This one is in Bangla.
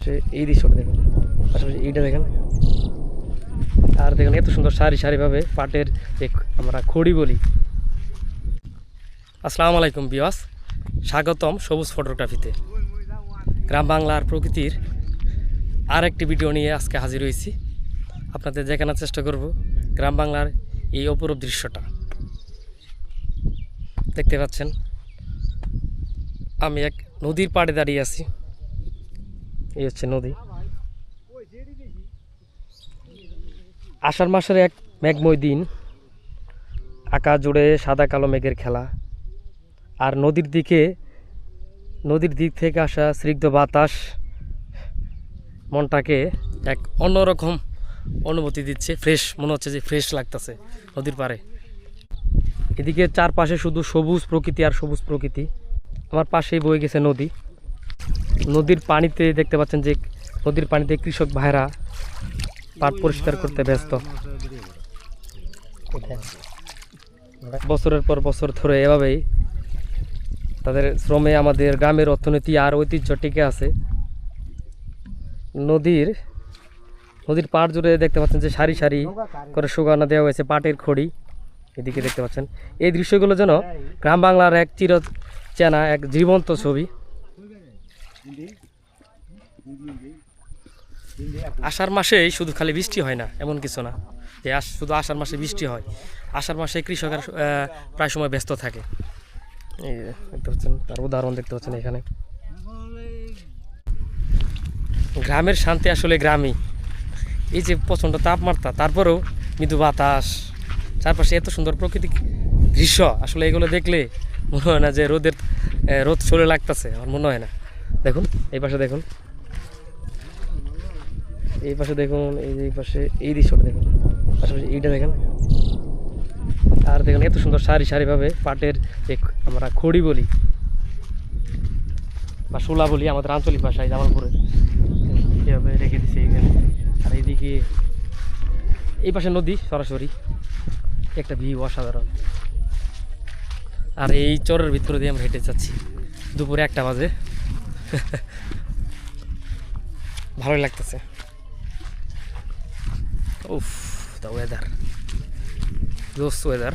পাশে এই দৃশ্যটা দেখুন, পাশাপাশি এইটা দেখেন, আর দেখুন এত সুন্দর সারি সারিভাবে পাটের যে আমরা খড়ি বলি। আসসালামু আলাইকুম বিয়াস, স্বাগতম সবুজ ফটোগ্রাফিতে। গ্রাম বাংলার প্রকৃতির আর একটি ভিডিও নিয়ে আজকে হাজির হয়েছি। আপনাদের দেখানোর চেষ্টা করব গ্রাম বাংলার এই অপরূপ দৃশ্যটা। দেখতে পাচ্ছেন আমি এক নদীর পাড়ে দাঁড়িয়ে আছি। এই হচ্ছে নদী। আষাঢ় মাসের এক মেঘময় দিন, আকাশ জুড়ে সাদা কালো মেঘের খেলা, আর নদীর দিক থেকে আসা স্নিগ্ধ বাতাস মনটাকে এক অন্যরকম অনুভূতি দিচ্ছে। ফ্রেশ মনে হচ্ছে যে ফ্রেশ লাগতেছে নদীর পাড়ে। এদিকে চারপাশে শুধু সবুজ প্রকৃতি আর সবুজ প্রকৃতি। আমার পাশেই বয়ে গেছে নদী। নদীর পানিতে দেখতে পাচ্ছেন যে নদীর পানিতে কৃষক ভাইরা পাট পরিষ্কার করতে ব্যস্ত। বছরের পর বছর ধরে এভাবেই তাদের শ্রমে আমাদের গ্রামের অর্থনীতি আর ঐতিহ্য টিকে আছে। নদীর পাড় জুড়ে দেখতে পাচ্ছেন যে সারি সারি করে সুগানা দেওয়া হয়েছে পাটের খড়ি। এদিকে দেখতে পাচ্ছেন এই দৃশ্যগুলো যেন গ্রাম বাংলার এক চেনা এক জীবন্ত ছবি। আষাঢ় মাসেই শুধু খালি বৃষ্টি হয় না এমন কিছু না, যে শুধু আষাঢ় মাসে বৃষ্টি হয়। আষাঢ় মাসে কৃষকের প্রায় সময় ব্যস্ত থাকে। এই দেখতে পাচ্ছেন তার উদাহরণ দেখতে পাচ্ছেন এখানে। গ্রামের শান্তি আসলে গ্রামই। এই যে প্রচণ্ড তাপমাত্রা, তারপরেও মৃদু বাতাস, চারপাশে এত সুন্দর প্রাকৃতিক দৃশ্য, আসলে এগুলো দেখলে মনে হয় না যে রোদ শরীরে লাগতেছে, আমার মনে হয় না। দেখুন এই পাশে দেখুন, এই পাশে দেখুন, এই পাশে এই দৃশ্যটা দেখুন, পাশাপাশি এইটা দেখেন, আর দেখুন এত সুন্দর সারি সারিভাবে পাটের যে আমরা খড়ি বলি বা শোলা বলি আমাদের আঞ্চলিক ভাষায়, জামালপুরে এভাবে রেখে দিচ্ছে এইখানে। আর এইদিকে এই পাশে নদী, সরাসরি একটা ভিউ অসাধারণ। আর এই চরের ভিতরে দিয়ে আমরা হেঁটে যাচ্ছি, দুপুরে 1টা বাজে। ভালোই লাগতেছে। উফ, দ্য ওয়েদার, জোস ওয়েদার।